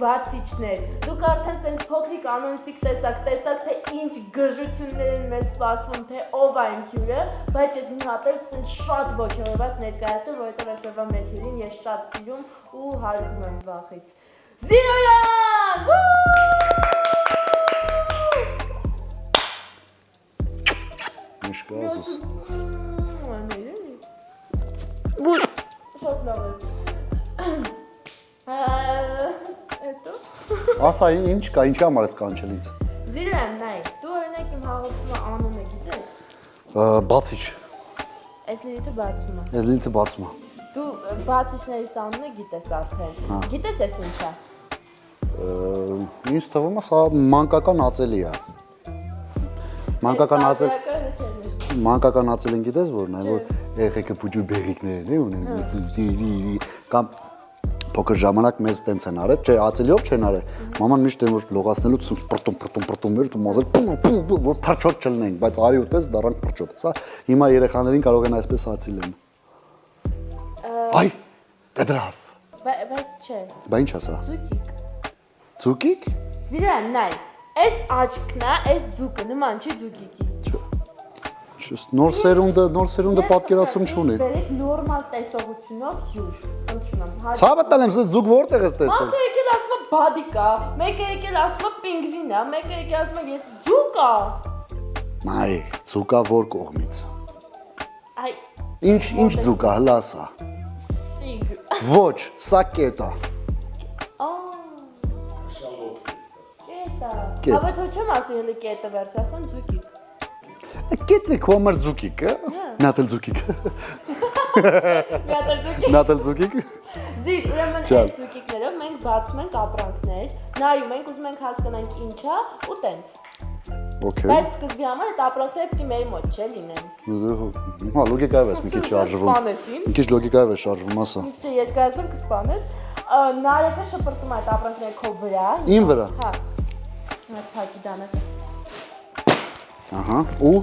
բացիչներ։ Դուք արդեն սենց փոքրիկ անոնցիկ տեսակ, թե ինչ գժություններ են մեզ սպասում, թե ով այն հյուրը, բայց ես մի հատ էլ սենց շատ ոգևորված ներկայացնում, որովհետև այսօրվա մեր հյուրին ես շատ սիրում ու հարգում եմ վախից։ Զիրոյան! Ինչ կազես։ Շատ լավ է։ Հետո։ Ասա ինչ կա, ինչի համար ես կանչելից։ Զիրոյան, նայ, դու օրինակ իմ հաղորդումը անունը գիտես։ Բացիչ։ Այս Լիլիթը բացում է։ Ես Լիլիթը բացում եմ։ Դու բացիչներից անունը գիտես արդեն։ Գիտես ես ինչ է։ Ինձ թվում է սա մանկական ածելի է։ Մանկական ածելին գիտես որն է, որ երեխեքը փուջուր բեղիկներ ունեն, կամ փոքր ժամանակ մեզ տենց են արել, չէ, ածելիով չեն արել։ Մաման միշտ էր որ լողացնելուց պրտում էր, դու մազել որ փրչոտ չլնենք, բայց արի ուտես դառանք փրչոտ։ Սա հիմա երեխաներին կարող են այսպես ածիլեն։ Այ, դրավ։ Բայց չէ։ Բա ինչ ասա։ Ձուկիկ։ Ձուկիկ։ Զիրոյան, նայ, այս աչքն է, այս ձուկը նման չի ձուկիկի։ Նոր սերունդը պատկերացում չունի։ Բերեք նորմալ տեսողությունով հյուր։ Ընդունում։ Ցավը տալեմ, սա ձուկ որտեղ ես տեսել։ Մեկը եկել ասում է բադիկա, մեկը եկել ասում է պինգվին է, մեկը եկել ասում է ես ձուկ է։ Նայ, ձուկա որ կողմից։ Այ, Ինչ ձուկա, հլա սա։ սիգ։ Ոչ, սա կետ է։ Կետա։ Բայց ոչ չեմ ասի հելի կետը վերջ, ասում ձուկիկ։ Կետն է քո համար ձուկիկ, նատել ձուկիկ։ Նատել ձուկիկ։ Զիգ, ուրեմն այս ձուկիկներով մենք բացում ենք ապրանքներ, նայում ենք, ուզում ենք հասկանանք ինչա ու տենց։ Okay։ Բայց սկզբի համար այդ ապրանքները պիտի մեր մոտ չէ լինեն։ Հա, լոգիկայով ես մի քիչ շարժվում։ Մի քիչ լոգիկայով ես շարժվում, ասա։ Մի քիչ երկարացում կսպանես։ Նարեկը շպրտում այդ ապրանքները քո վրա։ Իմ վրա։ Հա։ Այդ փակի դանակը։ Ահա, ու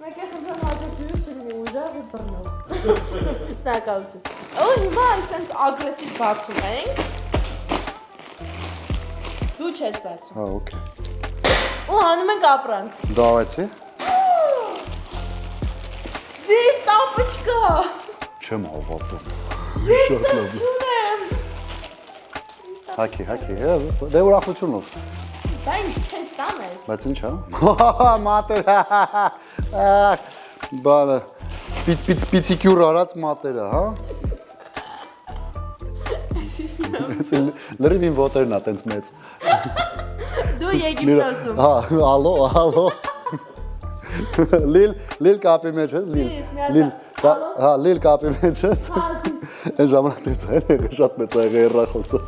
Մեկ է խնդրեմ հաջորդությունը չլինի ուժեղ ու բռնող։ Շնորհակալություն։ Ու հիմա այսպես ագրեսիվ բացում ենք։ Դու չես բացում։ հա, օքեյ։ Ու հանում ենք ապրանք։ Դավայցի։ Զիվ տապուչկա։ Չեմ հավատում։ Շատ լավ։ Հակի, դե ուրախությունով։ Դա ինչ չես տամ ես։ Բայց ինչ հա։ Մատեր։ Բանը պիցիկյուր արած մատերը, հա։ Լրիվ իմ ոտերն է տենց մեծ։ Դու Եգիպտոսում։ Հա, ալո։ Լիլ կապի մեջ ես, լիլ։ Հա, լիլ կապի մեջ ես։ Այն ժամանակ տենց է, շատ մեծ աղ է երախոսը։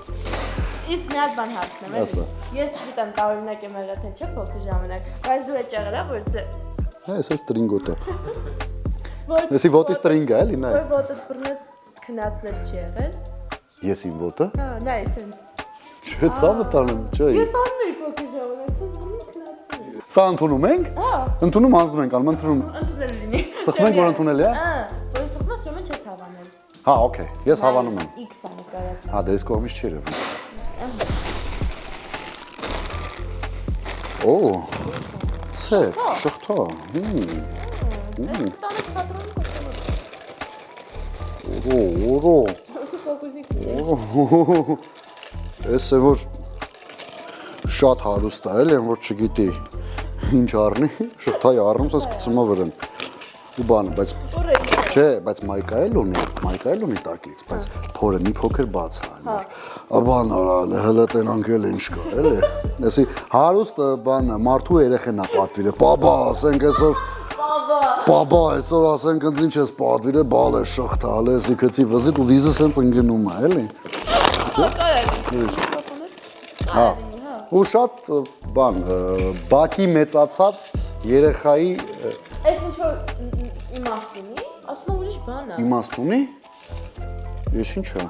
Իսկ մի հատ բան հարցնեմ, էլի։ Ես չգիտեմ տարօրինակ եմ եղել թե չէ փոքր ժամանակ, բայց դու եք եղել, որ Այս է ստրինգոտը։ Էսի ոտի ստրինգ է, էլի, նայ։ Որ ոտը բռնես քնածներ չի եղել։ Ես իմ ոտը։ Հա, նայ, սենց։ Չէ, ցավը տանում, չէ։ Ես անում եի փոքր ժամանակ, սենց քնածներ։ Սա ընդունում ենք։ Հա։ Ընդունում անձնում ենք, անում ընդունում։ Ընդունել լինի։ Սխմում ենք, որ ընդունել է։ Հա, որ սխմած ուրեմն չես հավանել։ Հա, օքեյ, ես հավանում եմ։ X-ը նկարած։ Հա, դե ես կողմից չի երևում։ Օ, ցեր, շղթա։ Այս տանը պատրոն կոչվում։ Օրո։ Ոսի ֆոկուսնիկ։ Էս է որ շատ հարուստ է, էլի, որ չգիտի ինչ առնի, շղթայի առնում, սենց գցում է վրան։ Ու բանը, բայց չէ, բայց մայկա էլ ունի տակից, բայց փորը մի փոքր բաց է, որ բան հլը տենանք էլ ինչ կա, էլի։ Էսի հարուստ բանը, մարդու երեխեն է պատվիրը, պաբա, ասենք այսօր Պաբա, այսօր ասենք ընձ ինչ ես պատվիրը, բալ է շղթա, հալը էսի կծի վզիտ ու վիզը սենց ընգնում է, էլի։ Հա, ու շատ բան, բակի մեծացած երեխայի Այս ինչ-որ իմաստ ունի, ասում եմ ուրիշ բան է։ Իմաստ ունի, ես ինչ է։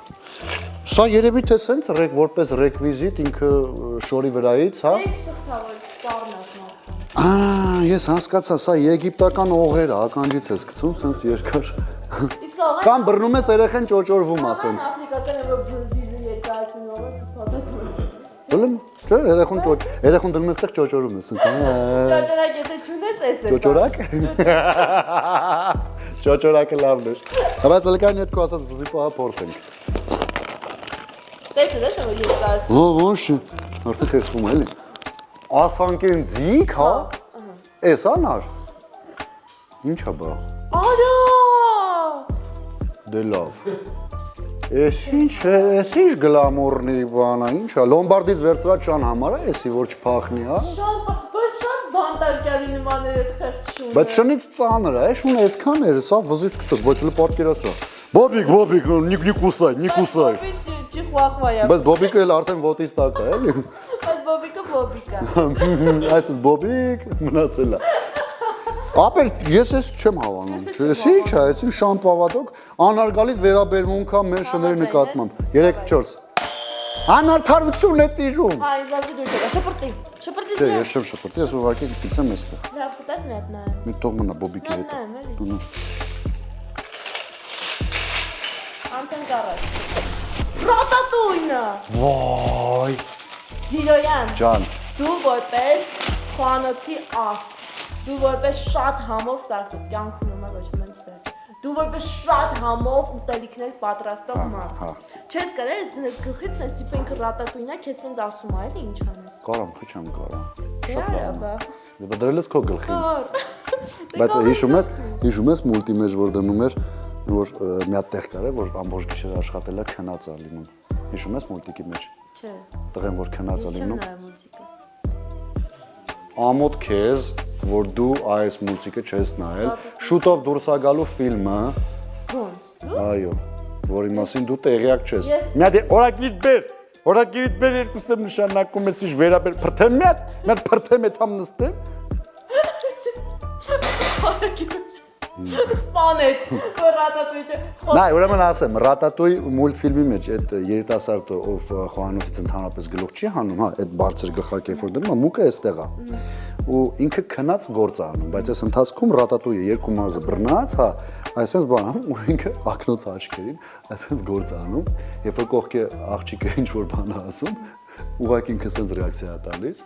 Սա երևի թե սենց որպես ռեկվիզիտ ինքը շորի վրայից, հա։ Եկ շղթա, որ կառնած Ես հասկացա, սա եգիպտական օղեր է, ականջից ես գցում, սենց երկար։ Իսկ Կամ բռնում ես երեխեն ճոճորվում է սենց։ Աֆրիկական է, որ վիզը երկարացնում է, սփոթացում։ Ելեմ, չէ, երեխուն դնում ես տեղ ճոճորում ես, ինձ։ Ճոճորակ եթե չունես, էս է։ Ճոճորակ։ Ճոճորակը լավն էր։ Բայց լեկան հետ քո ասած վզի պահա փորձենք։ Տեսել ես որ ես ասում։ Ոչ, արդեն քերսում էլի։ Ասանկեն ձիգ, հա։ Էս անար։ Ինչա բա։ Արա։ Դե լավ։ Էս ինչ գլամուրնի բանա, ինչա, լոմբարդից վերցրած շան համար է, էսի որ չփախնի, հա։ Շատ բանտարկյալի նմաններ է խեղճ շունը։ Բայց շնից ծանր է, շունը այսքան էր, սա վզից գցած, բայց լը պատկերացրա։ Բոբիկ, նի կուսայ։ Չի խվախվայա։ Բայց բոբիկը էլ արդեն ոտից տակ է, էլի։ Բայց բոբիկը։ Այսպես բոբիկ մնացել է։ Ապեր ես չեմ հավանում, չէ՞, ինչ է, այս շամպավատոկ անարգալից վերաբերմունք է մեր շների նկատմամբ։ 3-4։ Անարդարություն է տիրում։ Հա, իզավի դուր չկա, շպրտի։ Դե ես չեմ շփոթի, ես ուղղակի գցեմ էստեղ։ Լավ, կտես մի հատ նայեմ։ Մի թող մնա բոբիկի հետ։ Դու Անտեն կարած։ Ռատատույնը։ Վայ։ Զիրոյան։ Ջան։ Դու որպես խոհանոցի աս։ Դու որպես շատ համով սարքող կյանքում նոմա ոչ մի ինչ։ Դու որպես շատ համով ուտելիքներ պատրաստող մարդ։ Չես կարել ես գլխից այս տիպենք ռատատույնա քեզ ինձ ասում ա էլի ինչ անես։ Կարամ, քիչ եմ կարա։ Դե բա։ Դե դրել ես քո գլխին։ Բայց հիշում ես մուլտի մեջ որ դնում էր որ մի հատ տեղ կար է որ ամբողջ գիշեր աշխատել է քնած է լինում։ Հիշում ես մուլտիկի մեջ։ Չէ։ Տղեն որ քնած է լինում։ Չեմ նայ մուլտիկը։ Ամոթ քեզ որ դու այս մուլտիկը չես նայել, շուտով դուրս է գալու ֆիլմը։ Ոնց։ Այո, որի մասին դու տեղյակ չես։ Մի հատ օրագիրիդ բեր երկուսը նշանակում ես ինչ վերաբեր փրթեմ մի հատ փրթեմ է թամ նստեմ։ Սպանեց, որ ռատատույնը։ Նայ, ուրեմն ասեմ, Ռատատույ մուլտֆիլմի մեջ այդ երիտասարդը ով խոհանոցից ընդհանրապես գլուխ չի հանում, հա, այդ բարձր գլխարկը որ դնում է, մուկը էստեղ է։ Ու ինքը քնած գործ է անում, բայց այս ընթացքում Ռատատույը երկու մազը բռնած, հա, այսպես բան անում, ու ինքը ակնոց աչքերին, այսպես գործ է անում, երբ որ կողքի աղջիկը ինչ որ բան է ասում, ուղղակի ինքը sense ռեակցիա է տալիս,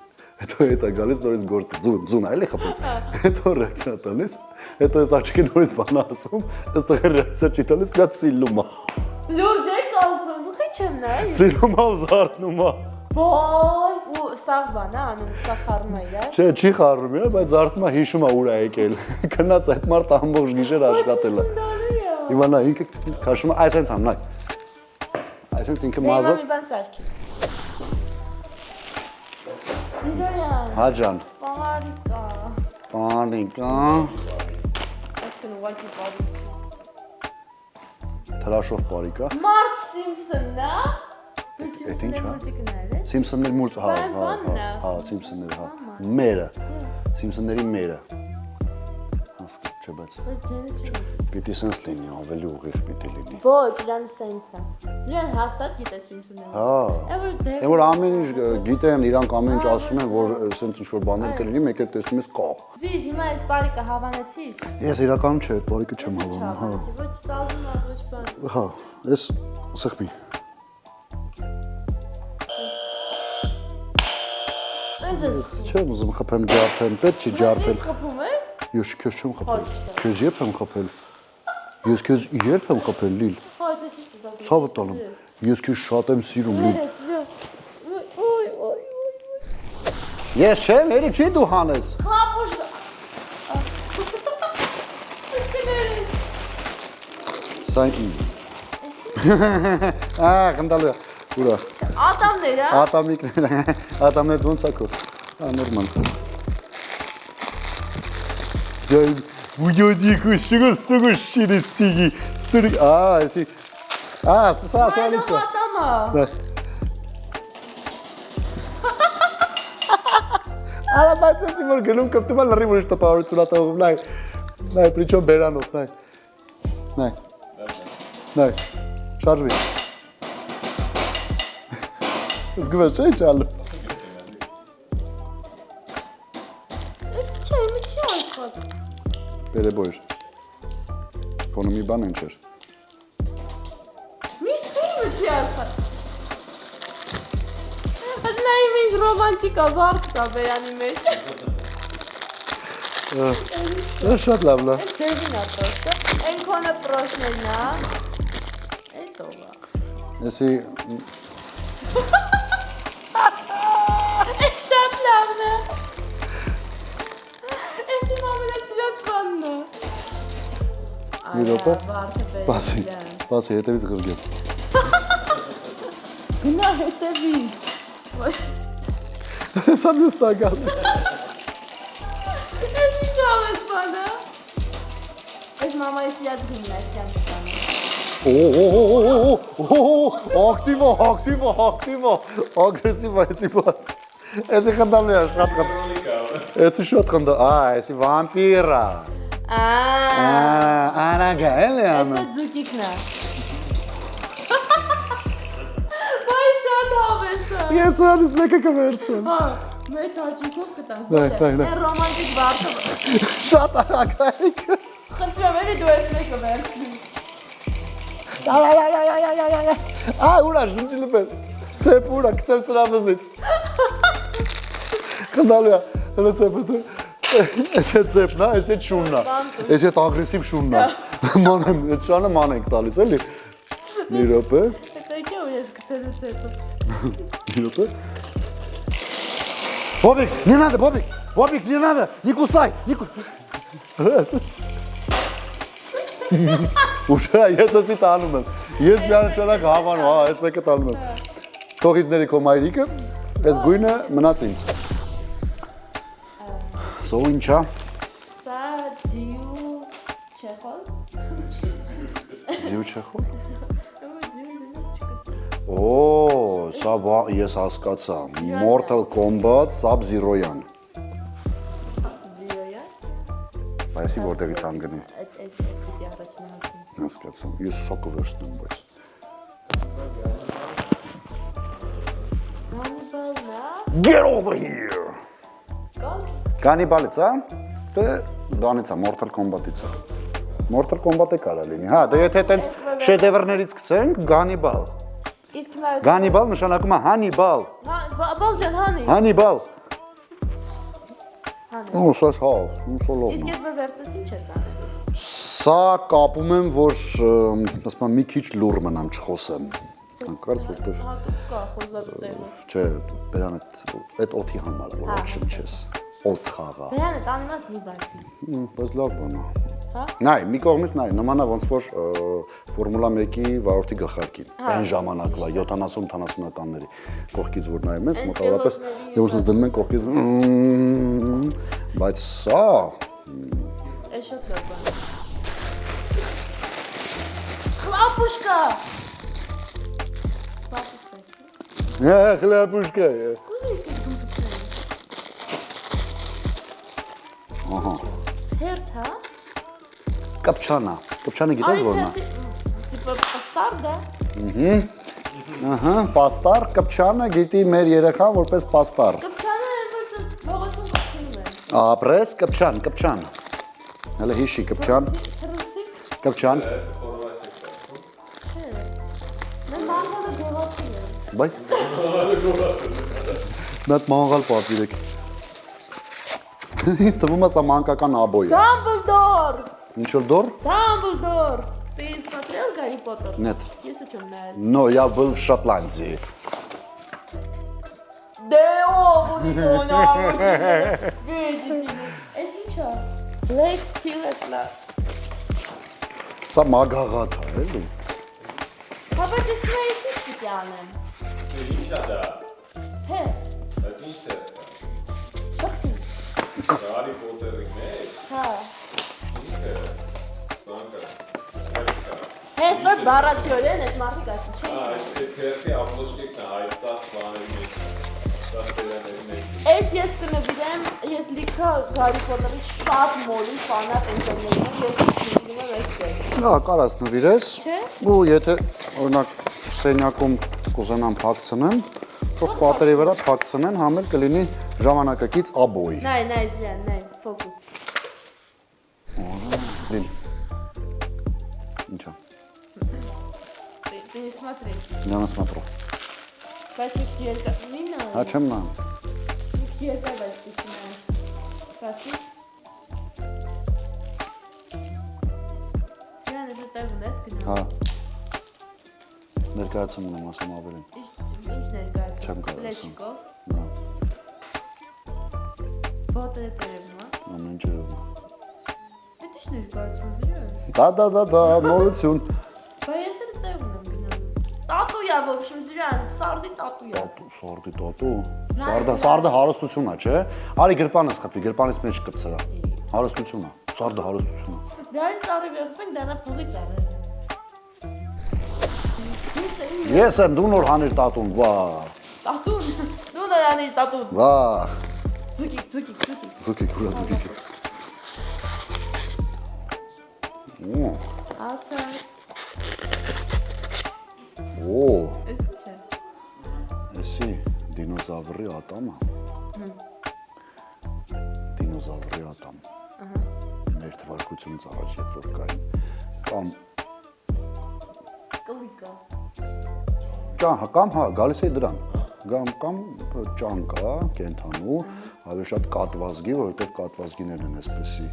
հետո հետո գալիս նորից գործ ձուն այլ է խփում, հետո ռեակցիա տալիս, հետո այս աղջիկը նորից բան է ասում, այստեղ ռեակցիա չի տալիս, մի հատ սիլում է։ Լուրջ եք ասում, դու քիչ եմ նայ։ Սիլում է ու զարթնում է։ Ոայ, ու սաղ բան է անում, սա խառնում է իրար։ Չէ, չի խառնում է, բայց զարթնում է, հիշում է ուր է եկել։ Քնած այդ մարդը ամբողջ գիշեր աշխատել է։ Հիմա նա ինքը քաշում է, այսպես ամ նայ։ Այսպես ինքը մազը։ Մի բան սարքի։ Զիրոյան։ Հա ջան։ Պարիկա։ Պանիկա։ Այսքան ուղղակի պարիկա։ Թրաշով պարիկա։ Մարջ Սիմփսոնն է։ Այդ ի՞նչ է։ Մուլտիկներ է։ Սիմփսոնների մուլտ, հա, Սիմփսոնները, հա։ Մերը։ Սիմփսոնների մերը։ Հասկ չէ, բայց Բայց ձենը չի։ պիտի sense լինի, ավելի ուղիղ պիտի լինի։ Ոչ, իրան սենս է։ Զիրոյան հաստատ գիտե Սիմփսոնները։ Հա։ Այն որ ամեն ինչ գիտեն, իրանք ամեն ինչ ասում են, որ sense ինչ որ բաներ կլինի, մեկ էլ տեսնում ես կա։ Զիր, հիմա այս պարիկը հավանեցի։ Ես իրականում չէ, այդ բարիկը չեմ հավանում, հա։ Ոչ ստազում է, ոչ բան։ Հա, ես սխմի։ Տենց ես։ Չեմ ուզում խփեմ ջարդեմ, պետք չի ջարդել։ Խփում ես։ Ես քեզ չեմ խփել։ Քեզ երբ եմ խփել։ Ես քեզ երբ եմ խփել, Լիլ։ Հա, չէ, ճիշտ է։ Ցավը տալում։ Ես քեզ շատ եմ սիրում, Լիլ։ Ոյ։ Ես չեմ, էլի չի դու հանես։ Խապուշ։ Սա գնդալու է։ Ուրա։ Ատամներ, հա։ Ատամիկներ, ատամներ ոնց է քո։ Հա, նորմալ։ Ձայն ուջոջիկու շուգու շիրի սիգի սուրի այսի սա լիցա։ Ատամը։ Արա բայց էսի որ գնում կպտում է լրի որ շտապարություն ատողում նայ причем բերանով նայ շարժվի զգուշ չէ չալու Էս չէ, մի չի աշխատում։ Բերեբոյր կոնոմի բան են չեր Միշտ մի չի աշխատում։ Այդ նա Նայ ինչ ռոմանտիկա վարդ կա բերանի մեջ։ Շատ լավ լավ։ Այս դերին է պրոստը։ Այն քոնը պրոշներն է։ Էտո վա։ Էսի Այս շատ լավն է։ Այս իմ ամենասիրած բանն է։ մի րոպե։ Վարդը Սպասի, սպասի, հետևից ղրգեմ։ Գնա հետևից։ Սա մյուս տա գալիս։ Այս ինչ ավես բանը։ Այս մամայի սիրած գիմնասիան կտանը։ Ակտիվա, ագրեսիվ այսի բաց։ Էսի խնդալու է, շատ խնդալու։ Էսի շատ խնդալու, էսի վամպիրա։ Անագա, էլի անում։ Էսը ձուկիկն է։ Բայ շատ ավեսը։ Ես ուրանից մեկը կվերցնեմ։ Հա, մեծ հաճույքով կտանք։ Նայ։ Այն ռոմանտիկ վարդը։ Շատ արագայք։ Խնդրեմ, էլի դու ես մեկը վերցնի։ Ուրա, շունչի լպել։ Ծեպ ուրա, կծեմ ծրավզից։ Խնդալու է, հլը ծեպը դու։ Ես է ծեպն է, ես է շունն է։ Ես է ագրեսիվ շունն է։ Մանեմ, այդ շանը ման ենք տալիս, էլի։ Մի րոպե։ Հետո եկե ու ես գցել ես հետո։ Մի րոպե։ Бобик, не надо, Бобик, не надо, не кусай, не кусай. Ուշա, ես ասի տանում եմ, ես միանշանակ հավանում, ես մեկը տանում եմ։ Թողիզների քո մայրիկը, ես գույնը մնաց ինձ։ Սո ինչա։ Սա ձիու չեխոլ։ Ձիու չեխոլ։ Ձիու Օ, սա ես հասկացա, Mortal Kombat Sub-Zero-յան։ Զիրոյա։ Այսի որտեղից անգնի։ Այդ առաջին հաշվին։ Հասկացա, ես սոկը վերցնում, բայց։ Կանիբալնա։ Get over here։ Կան։ Կանիբալից, հա։ Դե դանից է, Mortal Kombat-ից է։ Mortal Kombat-ը կարա լինի։ Հա, դե եթե տենց շեդևրներից գցենք, Կանիբալ։ Իսկ հիմա Կանիբալ նշանակում է Հանիբալ։ Բալջան հանի։ Հանիբալ։ Հանի։ Ու սա շալ, սոլով։ Իսկ ես վերցես ինչ ես անել։ Սա կապում եմ, որ ասում եմ մի քիչ լուր մնամ չխոսեմ։ Հանկարծ որտեղ Կա խոզած տեղը։ չէ, բերան այդ օթի համար որ action չես։ Օթ խաղա։ Բերանը տանված մի բացի։ Բայց լավ բան է։ Հա։ Նայ, մի կողմից նայ, նման է ոնց որ Ֆորմուլա 1-ի վարորդի գլխարկին։ Այն ժամանակվա 70-80-ականների կողքից որ նայում ես, մոտավորապես դեռ ոնց դնում են կողքից։ Բայց սա Էս շատ լավ բան։ Խլապուշկա։ Խլապուշկա։ Ահա։ Հերթ, հա։ Կապչանա։ Կապչանը գիտես որն է։ Տիպը պաստար դա։ Ահա, պաստար, կապչանը գիտի մեր երեխան որպես պաստար։ Կպչանը են որ բողոքում կպչնում են։ Ապրես, կապչան։ Հələ հիշի կապչան։ Թրուսիկ։ Կապչան։ Չէ։ Mən մանգալը գողացի եմ։ Բայ։ Մատ մանգալ պատիրեք։ Ինձ թվում է սա մանկական աբոյ է։ Дамблдор։ Ինչ որ դոր։ Дамблдор. Ты смотрел Гарри Поттер? Нет. Ես եմ նայել։ No, я был в Шотландии. Դե ով ունի նամակը։ Видите։ Էս ինչա։ Black Steel Atlas։ Սա մագաղաթ է, էլի։ Հապա դες նայես ինչ պիտի անեմ։ Ինչ է դա։ Հե։ Այդ ինչ է։ Բախտի։ Հարի Պոտերի մեջ։ Հա։ Ինչ է։ Բանկա։ Հես որ բառացիորեն այս մարդիկ ասում չէ։ Այս թերթի ապլոշկիկն է հայցած բաների մեջ։ Դաստիարների մեջ։ Ես կնվիրեմ, ես լիքը Гарри Potter-ի շատ մոլի ֆանատ ընկերներ եմ, ես նվիրում եմ այս տեղ։ Հա, կարաս նվիրես։ Չէ։ Ու եթե օրինակ սենյակում կուզենամ փակցնեմ, թող պատերի վրա փակցնեն, համել կլինի ժամանակակից աբոյ։ Նայ, Զրյան, ֆոկուս։ Լին։ Ինչա։ Ты не смотри. Я не смотрю. Բայց մի քիչ երկար, մինը։ Հա չեմ նայում։ Մի քիչ երկար բայց դիքին է։ Բացի։ Սիրան է դեռ ունես գնա։ Հա։ Ներկայացում ունեմ ասեմ ավելին։ Ինչ ներկայացում։ Չեմ կարող ասեմ։ Լեչիկով։ Հա, Ոտը տերևն է։ ամեն ջերում։ Դա ինչ ներկայացում զիրան։ Դա, մորություն։ Բայց ես էլ տեղ ունեմ գնալու։ Տատույա, в общем, զիրան, սարդի տատույա։ Տատու։ Սարդը հարստություն է, չէ։ Արի գրպանս խփի, գրպանից մեջ կպցրա։ Հարստություն է։ Սարդը հարստություն է։ Դարին ծառի վերցնենք, դանա փողի ծառը։ Ես եմ դու նոր հանիր տատուն, վա։ Տատուն, դու նոր անիր տատուն։ Վա։ Ձուկիկ։ Ձուկիկ, ուրա ձուկիկ։ Աշա։ Օ, Էս ինչ է։ էսի դինոզավրի ատամը։ Դինոզավրի ատամ։ Մեր թվարկությունից առաջ երբ որ կային կամ Կլիկա։ կամ հա գալիս է դրան կամ ճանկա կենթանու ավելի շատ կատվազգի որովհետև կատվազգիներն են այսպեսի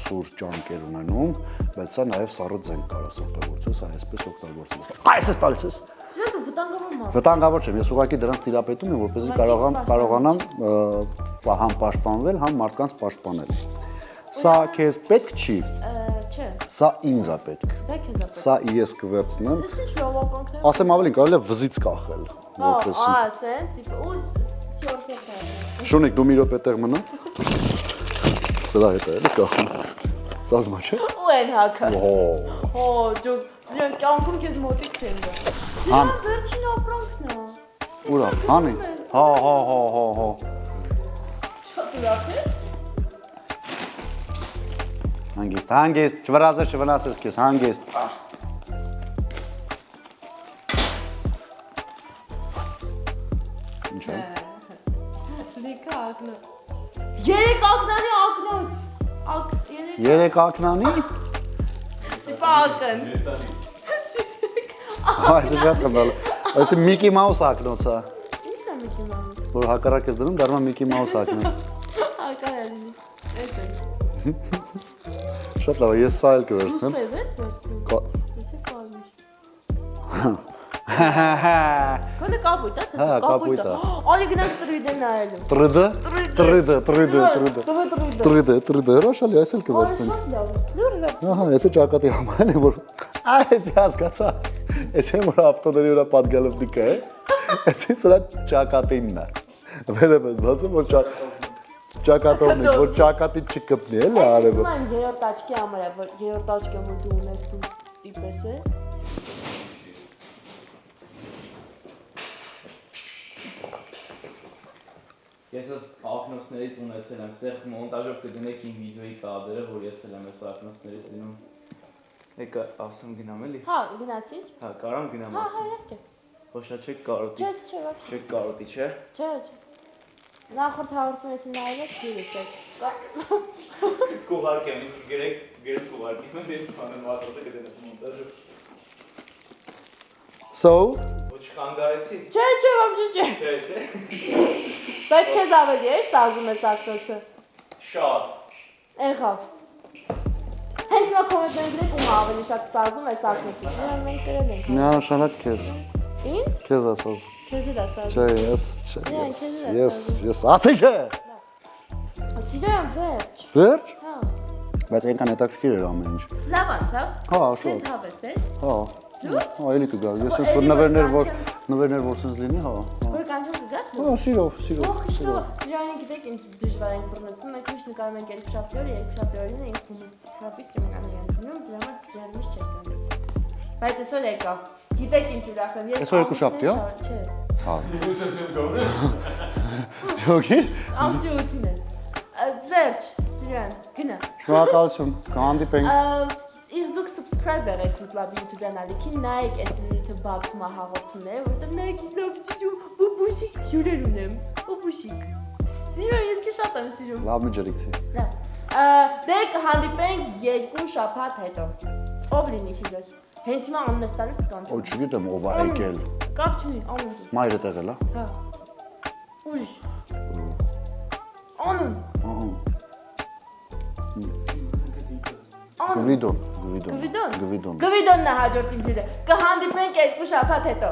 սուր ճանկեր ունենում բայց սա նաև սառը ձենք կարաս օգտագործես այսպես օգտագործում այս է տալիս ես Դու վտանգավոր մա։ վտանգավոր չեմ ես ուղղակի դրանց տիրապետում եմ որպեսզի կարողանամ համ պաշտպանվել համ մարդկանց պաշտպանել սա քեզ պետք չի Չէ։ սա ինձ է պետք Դա քեզ է։ սա ես կվերցնեմ Ինչ լավականքներ։ ասեմ ավելին կարելի է վզից կախել որպեսզի ասեն, տիպ ու սյորֆետը։ Շունիկ դու մի րոպե տեղ մնա սրա հետ է էլի կախում Սազմա չէ Ու են հակը։ Հո, դու ձեն կյանքում քեզ մոտիկ չեն գա։ Ձեն վերջին ապրանքն է։ Ուրա հանի հա Շատ ուրախ է։ Հանգիստ չվնասես քեզ հանգիստ Ինչ է Լիքա ակնո։ Երեք ակնանի ակնոց։ Երեք ակնանի Տիպա ակն։ Այս է շատ խնդալ Այս է Միկի Մաուս ակնոց է Ինչն է Միկի Մաուս։ որ հակառակ ես դնում դառնում է Միկի Մաուս ակնոց Ական է լինի։ Էս է։ Շատ լավ ես սա էլ կվերցնեմ Ռուսև ես վերցնում։ Եսի կազմիշ։ Կոնը կապույտ է, Հա, կապույտ է։ Ալի գնաց տրույդը նայելու։ Տրիդը հրաշալի այս էլ կվերցնեմ Շատ լավ։ Լուր վերցնում։ Ահա, ես է ճակատի համայն է, որ այս հասկացա, ես եմ որ ավտոների վրա պատգալովնիկը է, ես սրա ճակատինն է, վերև ես բացում, որ ճակատովնիկ, որ ճակատի չկպնի էլ է արևը։ Այս երորդ աչքի համար է, որ երորդ աչքի համար դու ունես դու տիպես է։ Ես այս ակնոցներից ունեցել եմ, ստեղ մոնտաժով կդնեք իմ վիդեոյի կադրը, որ ես էլ եմ այս ակնոցներից դնում։ Եկա ասեմ գնամ էլի։ Հա, գնացի՞ր։ Հա, կարամ գնամ։ Հա, իհարկե։ Ոչ չեք կարոտի։ Չէ, Չեք կարոտի, չէ։ Չէ։ Նախորդ հաղորդումից նայելով դուրս եք։ Կուղարկեմ, իսկ գրես կուղարկեմ, ես բանը մատոցը կդնես մոնտաժով։ So, Ոչ խանգարեցի։ Չէ, ոобще չէ։ Չէ։ Բայց քեզ ավելի է սազում ես ակնոցը։ Շատ։ Եղավ։ Հենց նա կոմենտներում գրեք ում ավելի շատ սազում ես ակնոցը։ Նրանք մենք գրել ենք։ միանշանակ քեզ, Ինձ։ քեզ ասած, Քեզ է դա սազում։ չէ, ես, ասի չէ, Սիրեմ վերջ։ վերջ, Հա։ բայց ենքան հետաքրքիր էր ամեն ինչ, Լավ անցավ։ հա, Քեզ շատ, հավես է։ հա, Լուրջ։ հա, էլի կգա, ես ես որ նվերներ որ սենց լինի, հա, Որ կանչում կգաս։ հա, սիրով, Ох, շնորհ։ Դրանք գիտեք ինչ դժվար ենք բռնեցնում, մենք միշտ նկարում ենք երկշաբթի օրը, երկշաբթի օրին ենք խումս քրապից ճմկանը ենթնում, դրա համար դժվար միշտ չէ գալիս։ Բայց այսօր եկավ։ Գիտեք ինչ ուրախ եմ։ Այսօր երկուշաբթի, հա։ Չէ։ հա, Ուսես եմ գոնը։ յոգիր, Ամսի 8-ին է։ Վերջ, Սիրան, գնա։ շնորհակալություն, կհանդիպենք, Իսկ դուք subscriber եք լավ YouTube կանալիքին, նայեք այս դիտը բացումա հաղորդումները, որտեղ նայեք լավ ճիճու բուբուշիկ հյուրեր ունեմ, բուբուշիկ։ Սիրան, ես քեզ շատ եմ սիրում։ լավ միջերիցի, Լավ։ Դե կհանդիպենք 2 շաբաթ հետո։ Ով լինի հյուրս։ Հենց հիմա անունս տալիս կանչում։ ոչ չգիտեմ ով է եկել, Կապ չունի, անուն։ Մայրը տեղել է։ Հա։ Ուրիշ։ Անուն։ Անուն։ Գվիդոն։ Գվիդոն։ Գվիդոնն է հաջորդ իմ հյուրը։ Կհանդիպենք 2 շաբաթ հետո։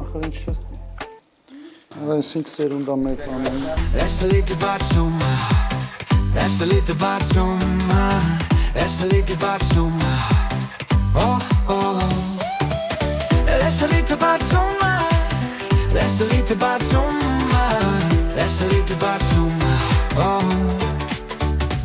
Ախր ինչ ես։ Այս ինչ սերունդ է մեծ անում։ Resta lì ti bacio ma Resta lì ti bacio ma Resta lì ti bacio ma Oh oh Resta lì ti bacio ma Resta lì ti bacio ma